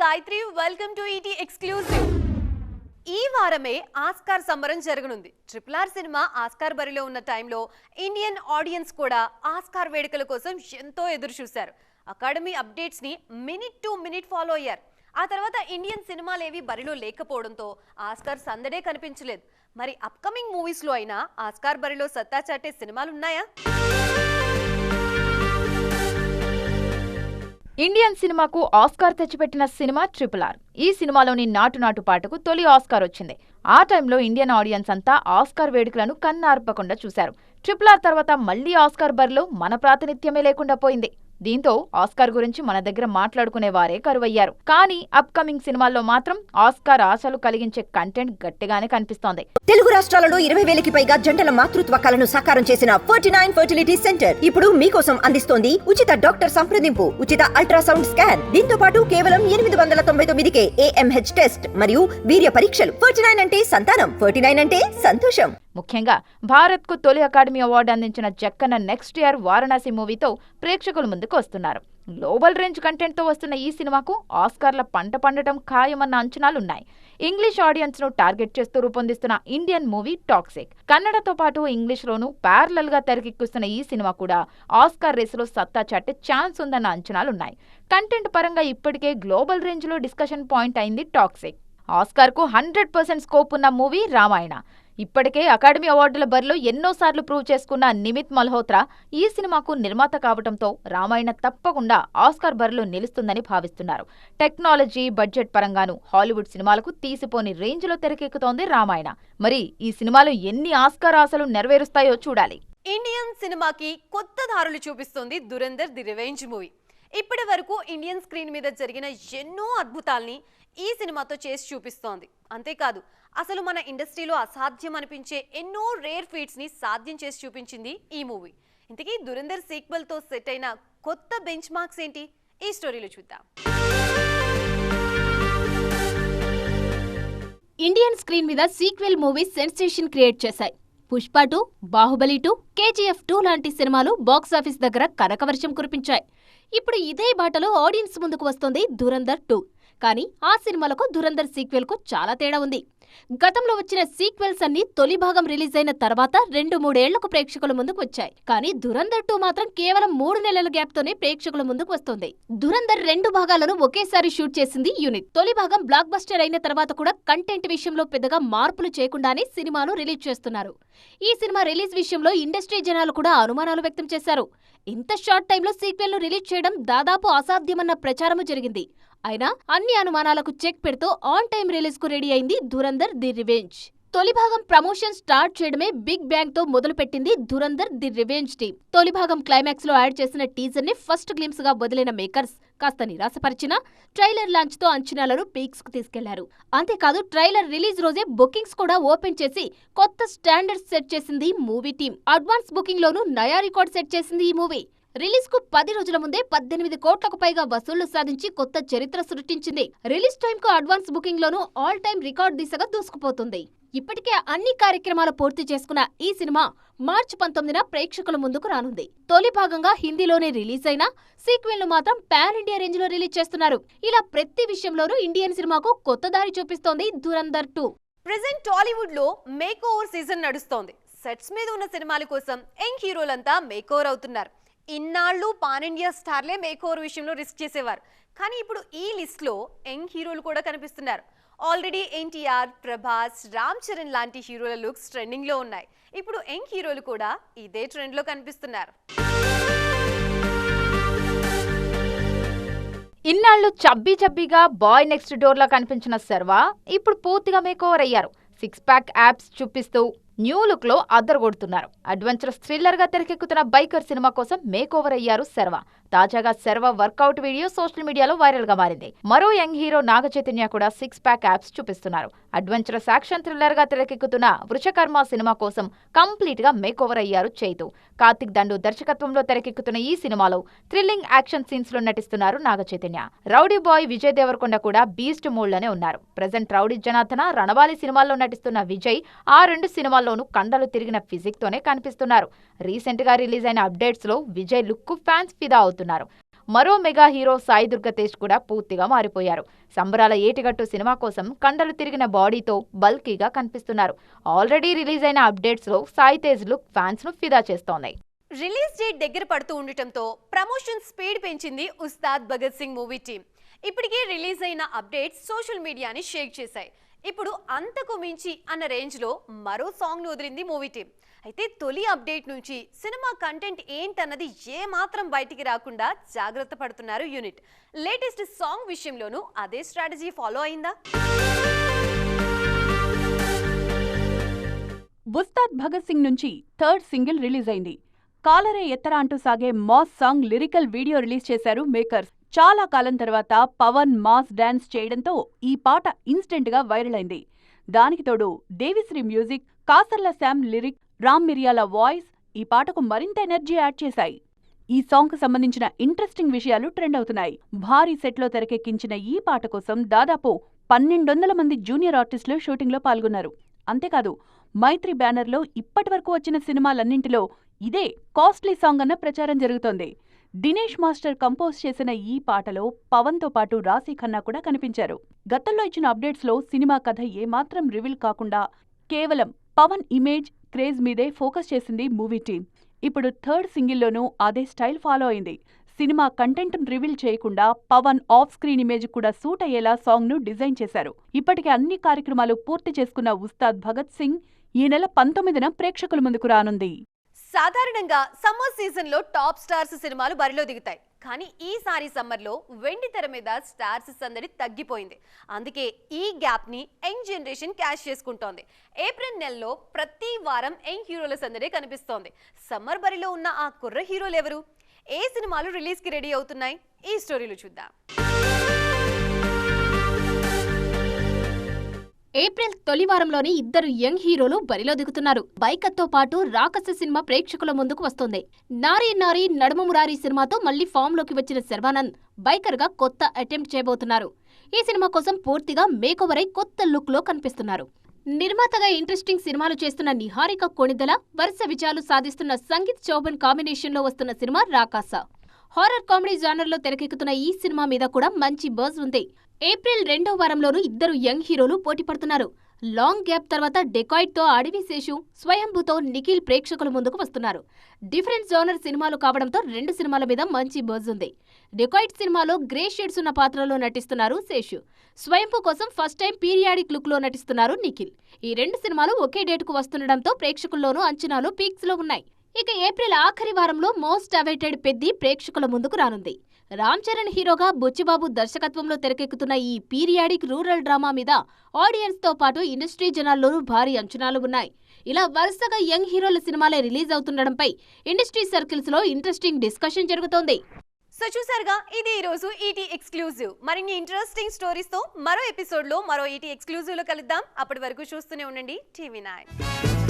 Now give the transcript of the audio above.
Gayatri. Welcome to ET exclusive. ఈ వారమే Oscar సంబరం జరగనుంది. RRR సినిమా ఆస్కార్ బరిలో ఉన్న టైంలో ఇండియన్ ఆడియన్స్ కూడా ఆస్కార్ వేడుకల కోసం ఎంతో ఎదురు చూశారు. అకాడమీ అప్డేట్స్ ని మినిట్ టు మినిట్ ఫాలో అయ్యారు. ఆ తర్వాత ఇండియన్ సినిమాలేవి బరిలో లేకపోవడంతో ఆస్కార్ సందడే కనిపించలేదు. మరి అప్కమింగ్ మూవీస్ లో అయినా ఆస్కార్ బరిలో సత్తా చాటే సినిమాలు ఉన్నాయా? ఇండియన్ సినిమాకు ఆస్కార్ తెచ్చిపెట్టిన సినిమా RRR. ఈ సినిమాలోని నాటు పాటకు తొలి ఆస్కార్ వచ్చింది. ఆ టైంలో ఇండియన్ ఆడియన్స్ అంతా ఆస్కార్ వేడుకలను కన్నార్పకుండా చూశారు. RRR తర్వాత మళ్లీ ఆస్కార్ బరిలో మన ప్రాతినిధ్యమే లేకుండా పోయింది. దీంతో ఆస్కార్ గురించి మన దగ్గర మాట్లాడుకునే వారే కరువయ్యారు. కానీ అప్కమింగ్ సినిమాల్లో మాత్రం ఆస్కార్ ఆశలు కలిగించే కంటెంట్ గట్టిగానే కనిపిస్తోంది. తెలుగు రాష్ట్రాలలో 20,000కి పైగా జంటల మాతృత్వ కలను సాకారం చేసిన 49 ఫర్టిలిటీ సెంటర్ ఇప్పుడు మీకోసం అందిస్తోంది ఉచిత డాక్టర్ సంప్రదింపు, ఉచిత అల్ట్రాసౌండ్ స్కాన్. దీంతో పాటు కేవలం 899కే AMH టెస్ట్ మరియు వీర్య పరీక్షలు. 49 అంటే సంతానం, 49 అంటే సంతోషం. ముఖ్యంగా భారత్కు తొలి అకాడమీ అవార్డు అందించిన జక్కన్న నెక్స్ట్ ఇయర్ వారణాసి మూవీతో ప్రేక్షకుల ముందుకు వస్తున్నారు. గ్లోబల్ రేంజ్ కంటెంట్తో వస్తున్న ఈ సినిమాకు ఆస్కార్ల పంట పండటం ఖాయమన్న అంచనాలున్నాయి. ఇంగ్లీష్ ఆడియన్స్ ను టార్గెట్ చేస్తూ రూపొందిస్తున్న ఇండియన్ మూవీ టాక్సిక్. కన్నడతో పాటు ఇంగ్లీష్లోనూ ప్యారలల్ గా తెరకెక్కిస్తున్న ఈ సినిమా కూడా ఆస్కార్ రేసులో సత్తా చాటే ఛాన్స్ ఉందన్న అంచనాలున్నాయి. కంటెంట్ పరంగా ఇప్పటికే గ్లోబల్ రేంజ్ లో డిస్కషన్ పాయింట్ అయింది టాక్సిక్. ఆస్కార్ కు 100% స్కోప్ ఉన్న మూవీ రామాయణ. ఇప్పటికే అకాడమీ అవార్డుల బరిలో ఎన్నోసార్లు ప్రూవ్ చేసుకున్న నిమిత్ మల్హోత్రా ఈ సినిమాకు నిర్మాత కావడంతో రామాయణ తప్పకుండా ఆస్కార్ బరిలో నిలుస్తుందని భావిస్తున్నారు. టెక్నాలజీ, బడ్జెట్ పరంగాను హాలీవుడ్ సినిమాలకు తీసిపోని రేంజ్ లో తెరకెక్కుతోంది రామాయణ. మరి ఈ సినిమాలో ఎన్ని ఆస్కార్ ఆశలు నెరవేరుస్తాయో చూడాలి. ఇండియన్ సినిమాకి కొత్త దారులు చూపిస్తోంది దురంధర్ ది రివెంజ్ మూవీ. ఇప్పటి వరకు ఇండియన్ స్క్రీన్ మీద జరిగిన ఎన్నో అద్భుతాల్ని ఈ సినిమాతో చేసి చూపిస్తోంది. అంతేకాదు, అసలు మన ఇండస్ట్రీలో అసాధ్యం అనిపించే ఎన్నో రేర్ ఫీట్స్ ని సాధ్యం చేసి చూపించింది ఈ మూవీ. ఇంతకీ దురంధర్ సీక్వెల్ తో సెట్ అయిన కొత్త బెంచ్ మార్క్స్ ఏంటి? ఈ స్టోరీలో చూద్దాం. ఇండియన్ స్క్రీన్ మీద సీక్వెల్ మూవీ సెన్సేషన్ క్రియేట్ చేశాయి. పుష్ప 2, బాహుబలి 2, KGF 2 లాంటి సినిమాలు బాక్సాఫీస్ దగ్గర కనకవర్షం కురిపించాయి. ఇప్పుడు ఇదే బాటలో ఆడియన్స్ ముందుకు వస్తోంది దురంధర్ 2. కానీ ఆ సినిమాలకు దురంధర్ సీక్వెల్ కు చాలా తేడా ఉంది. గతంలో వచ్చిన సీక్వెల్స్ అన్ని తొలి భాగం రిలీజ్ అయిన తర్వాత 2-3 ఏళ్లకు ప్రేక్షకుల ముందుకు వచ్చాయి. కానీ దురంధర్ 2 మాత్రం కేవలం 3 నెలల గ్యాప్ తోనే ప్రేక్షకుల ముందుకు వస్తోంది. దురంధర్ 2 భాగాలను ఒకేసారి షూట్ చేసింది యూనిట్. తొలి భాగం బ్లాక్ బస్టర్ అయిన తర్వాత కూడా కంటెంట్ విషయంలో పెద్దగా మార్పులు చేయకుండానే సినిమాను రిలీజ్ చేస్తున్నారు. ఈ సినిమా రిలీజ్ విషయంలో ఇండస్ట్రీ జనాలు కూడా అనుమానాలు వ్యక్తం చేశారు. ఇంత షార్ట్ టైంలో సీక్వెల్ ను రిలీజ్ చేయడం దాదాపు అసాధ్యమన్న ప్రచారము జరిగింది. అయినా అన్ని అనుమానాలకు చెక్ పెడుతూ ఆన్ టైం రిలీజ్ కు రెడీ అయింది దురంధర్ ది రివెంజ్. తొలి భాగం ప్రమోషన్ స్టార్ట్ చేయడమే బిగ్ బ్యాంగ్ తో మొదలుపెట్టింది దురంధర్ ది రివెంజ్ టీమ్. తొలి భాగం క్లైమాక్స్ లో యాడ్ చేసిన టీజర్ ని ఫస్ట్ గ్లింప్స్ గా వదిలిన మేకర్స్ కాస్త నిరాశపరిచినా ట్రైలర్ లాంచ్ తో అంచనాలను పీక్స్ కు తీసుకెళ్లారు. అంతేకాదు, ట్రైలర్ రిలీజ్ రోజే బుకింగ్స్ కూడా ఓపెన్ చేసి కొత్త స్టాండర్డ్స్ సెట్ చేసింది మూవీ టీమ్. అడ్వాన్స్ బుకింగ్ లోనూ నయా రికార్డ్ సెట్ చేసింది ఈ మూవీ. రిలీజ్ కు 10 రోజుల ముందే 18 కోట్లకు పైగా వసూళ్లు సాధించి కొత్త చరిత్ర సృష్టించింది. రిలీజ్ టైం కు అడ్వాన్స్ బుకింగ్ లోనూ ఆల్ టైం రికార్డ్ దిశగా దూసుకుపోతుంది. ఇప్పటికే అన్ని కార్యక్రమాలు పూర్తి చేసుకున్న ఈ సినిమా మార్చి 19న ప్రేక్షకుల ముందుకు రానుంది. తొలి భాగంగా హిందీలోనే రిలీజ్ అయినా సీక్వెల్ ను మాత్రం పాన్ ఇండియా రేంజ్ లో రిలీజ్ చేస్తున్నారు. ఇలా ప్రతి విషయంలోనూ ఇండియన్ సినిమాకు కొత్త దారి చూపిస్తోంది దురంధర్ 2. ప్రెజెంట్ టాలీవుడ్ లో మేక్ ఓవర్ సీజన్ నడుస్తోంది. సెట్స్ మీద ఉన్న సినిమాల కోసం యంగ్ హీరోలంతా మేక్ ఓవర్ అవుతున్నారు. ఇన్నాళ్ళు పాన్ ఇండియా స్టార్లే మేక్ ఓవర్ విషయంలో రిస్క్ చేసేవారు. కానీ ఇప్పుడు ఈ లిస్ట్ లో యంగ్ హీరోలు కూడా కనిపిస్తున్నారు. ఆల్రెడీ NTR, ప్రభాస్, రామ్ చరణ్ లాంటి హీరోల లుక్స్ ట్రెండింగ్ లో ఉన్నాయి. ఇప్పుడు యంగ్ హీరోలు కూడా ఇదే ట్రెండ్ లో కనిపిస్తున్నారు. ఇన్నాళ్లు చబ్బీగా బాయ్ నెక్స్ట్ డోర్ లా కనిపించిన శర్వా ఇప్పుడు పూర్తిగా మేక్ ఓవర్ అయ్యారు. 6 ప్యాక్ యాప్స్ చూపిస్తూ న్యూ లుక్ లో అద్దరగొడుతున్నారు. అడ్వెంచరస్ థ్రిల్లర్ గా తెరకెక్కుతున్న బైకర్ సినిమా కోసం మేక్ ఓవర్ అయ్యారు శర్వా. తాజాగా శర్వా వర్కౌట్ వీడియో సోషల్ మీడియాలో వైరల్ గా మారింది. మరో యంగ్ హీరో నాగ చైతన్య కూడా 6 ప్యాక్ యాప్స్ చూపిస్తున్నారు. అడ్వెంచరస్ యాక్షన్ థ్రిల్లర్ గా తెరకెక్కుతున్న వృషకర్మ సినిమా కోసం కంప్లీట్ గా మేక్ ఓవర్ అయ్యారు చైతు. కార్తిక్ దండు దర్శకత్వంలో తెరకెక్కుతున్న ఈ సినిమాలో థ్రిల్లింగ్ యాక్షన్ సీన్స్ లో నటిస్తున్నారు నాగ చైతన్య. రౌడీ బాయ్ విజయ్ దేవరకొండ కూడా బీస్ట్ మూడ్ లోనే ఉన్నారు. ప్రెజెంట్ రౌడీ జనార్దన, రణబాలి సినిమాల్లో నటిస్తున్న విజయ్ ఆ 2 సినిమాల్లోనూ కండలు తిరిగిన ఫిజిక్ తోనే కనిపిస్తున్నారు. రీసెంట్ గా రిలీజ్ అయిన అప్డేట్స్ లో విజయ్ లుక్ కు ఫ్యాన్స్ ఫిదా అవుతున్నారు. మరో మెగా హీరో సాయి దుర్గా తేజ్ కూడా పూర్తిగా మారిపోయారు. సంబరాల ఏటిగట్టు సినిమా కోసం కండలు తిరిగిన బాడీతో బల్కీగా కనిపిస్తున్నారు. ఆల్రెడీ రిలీజ్ అయిన అప్డేట్స్ లో సాయి తేజ్ లుక్ ఫ్యాన్స్ ను ఫిదా చేస్తోంది. రిలీజ్ డేట్ దగ్గర పడుతూ ఉండటంతో ప్రమోషన్ స్పీడ్ పెంచింది ఉస్తాద్ భగత్ సింగ్ మూవీ టీం. ఇప్పటికే రిలీజ్ అయిన అప్డేట్స్ సోషల్ మీడియాని షేక్ చేశాయి. ఇప్పుడు అంతకు మించి అన్న రేంజ్లో మరో సాంగ్ను వదిలింది మూవీ టీం. అయితే తొలి అప్డేట్ నుంచి సినిమా కంటెంట్ ఏంటన్నది ఏమాత్రం బయటికి రాకుండా జాగ్రత్త పడుతున్నారు యూనిట్. లేటెస్ట్ సాంగ్ విషయంలోనూ అదే స్ట్రాటజీ ఫాలో అయిందా? ఉస్తాద్ భగత్ సింగ్ నుంచి థర్డ్ సింగిల్ రిలీజ్ అయింది. కాలరే ఎత్తరా అంటూ సాగే mass song lyrical video release చేశారు మేకర్స్. చాలా కాలం తర్వాత పవన్ మాస్ డాన్స్ చేయడంతో ఈ పాట ఇన్స్టెంట్ గా వైరల్ అయింది. దానికి తోడు Devi Sri music, Kasarla Shyam lyric, Ram Miriyala voice ఈ పాటకు మరింత ఎనర్జీ యాడ్ చేశాయి. ఈ సాంగ్ కు సంబంధించిన ఇంట్రెస్టింగ్ విషయాలు ట్రెండ్ అవుతున్నాయి. భారీ సెట్లో తెరకెక్కించిన ఈ పాట కోసం దాదాపు 1200 మంది జూనియర్ ఆర్టిస్టులు షూటింగ్లో పాల్గొన్నారు. అంతేకాదు మైత్రి బ్యానర్లో ఇప్పటివరకు వచ్చిన సినిమాలన్నింటిలో ఇదే కాస్ట్లీ సాంగ్ అన్న ప్రచారం జరుగుతోంది. దినేష్ మాస్టర్ కంపోజ్ చేసిన ఈ పాటలో పవన్తో పాటు రాశీ ఖన్నా కూడా కనిపించారు. గతంలో ఇచ్చిన అప్డేట్స్లో సినిమా కథ ఏమాత్రం రివీల్ కాకుండా కేవలం పవన్ ఇమేజ్, క్రేజ్ మీదే ఫోకస్ చేసింది మూవీ టీం. ఇప్పుడు థర్డ్ సింగిల్లోనూ అదే స్టైల్ ఫాలో అయింది. సినిమా కంటెంట్ను రివీల్ చేయకుండా పవన్ ఆఫ్ స్క్రీన్ ఇమేజ్ కూడా సూట్ అయ్యేలా సాంగ్ను డిజైన్ చేశారు. ఇప్పటికే అన్ని కార్యక్రమాలు పూర్తి చేసుకున్న ఉస్తాద్ భగత్ సింగ్ ఈ నెల 19న ప్రేక్షకుల ముందుకు రానుంది. సాధారణంగా సమ్మర్ సీజన్ లో టాప్ స్టార్స్ సినిమాలు బరిలో దిగుతాయి. కానీ ఈసారి సమ్మర్ లో వెండి తెర మీద స్టార్స్ సందడి తగ్గిపోయింది. అందుకే ఈ గ్యాప్ ని యంగ్ జనరేషన్ క్యాష్ చేసుకుంటోంది. ఏప్రిల్ నెలలో ప్రతి వారం యంగ్ హీరోల సందడి కనిపిస్తోంది. సమ్మర్ బరిలో ఉన్న ఆ కుర్ర హీరోలు ఎవరు? ఏ సినిమాలు రిలీజ్ కి రెడీ అవుతున్నాయి? ఈ స్టోరీలు చూద్దాం. ఏప్రిల్ తొలి వారంలోని ఇద్దరు యంగ్ హీరోలు బరిలో దిగుతున్నారు. బైకర్తో పాటు రాకస సినిమా ప్రేక్షకుల ముందుకు వస్తోంది. నారీ నారీ నడుమ మురారి సినిమాతో మళ్లీ ఫామ్ లోకి వచ్చిన శర్వానంద్ బైకర్ గా కొత్త అటెంప్ట్ చేయబోతున్నారు. ఈ సినిమా కోసం పూర్తిగా మేకోవర్ అయి కొత్త లుక్ లో కనిపిస్తున్నారు. నిర్మాతగా ఇంట్రెస్టింగ్ సినిమాలు చేస్తున్న నిహారిక కొణిదెల వరుస విజయాలు సాధిస్తున్న సంగీత్ చౌబన్ కాంబినేషన్ లో వస్తున్న సినిమా రాకాస. హారర్ కామెడీ జానర్ లో తెరకెక్కుతున్న ఈ సినిమా మీద కూడా మంచి బజ్ ఉంది. ఏప్రిల్ 2వ వారంలోనూ ఇద్దరు యంగ్ హీరోలు పోటీ పడుతున్నారు. లాంగ్ గ్యాప్ తర్వాత డెకాయిడ్ తో అడవి శేషు, స్వయంభూతో నిఖిల్ ప్రేక్షకుల ముందుకు వస్తున్నారు. డిఫరెంట్ జోనర్ సినిమాలు కావడంతో 2 సినిమాల మీద మంచి బజ్ ఉంది. డెకాయిడ్ సినిమాలో గ్రే షేడ్స్ ఉన్న పాత్రలో నటిస్తున్నారు శేషు. స్వయంభూ కోసం ఫస్ట్ టైం పీరియాడిక్ లుక్ లో నటిస్తున్నారు నిఖిల్. ఈ 2 సినిమాలు ఒకే డేట్ కు వస్తుండటంతో ప్రేక్షకుల్లోనూ అంచనాలు పీక్స్ లో ఉన్నాయి. ఇక ఏప్రిల్ ఆఖరి వారంలో మోస్ట్ అవైటెడ్ పెద్ది ప్రేక్షకుల ముందుకు రానుంది. రామ్ చరణ్ హీరోగా బుచ్చిబాబు దర్శకత్వంలో తెరకెక్కుతున్న ఈ పీరియాడిక్ రూరల్ డ్రామా మీద ఆడియన్స్ తో పాటు ఇండస్ట్రీ జనాల్లోనూ భారీ అంచనాలు ఉన్నాయి. ఇలా వరుసగా యంగ్ హీరోల సినిమాలే రిలీజ్ అవుతుండడంపై ఇండస్ట్రీ సర్కిల్స్ లో ఇంట్రెస్టింగ్ డిస్కషన్ జరుగుతోంది. సో చూసారుగా, ఇది ఈ రోజు ఈటీ ఎక్స్క్లూజివ్. మరిన్ని ఇంట్రెస్టింగ్ స్టోరీస్ తో మరో ఎపిసోడ్ లో మరో ఈటీ ఎక్స్క్లూజివ్ లో కలుద్దాం. అప్పటి వరకు చూస్తూనే ఉండండి టీవీ9.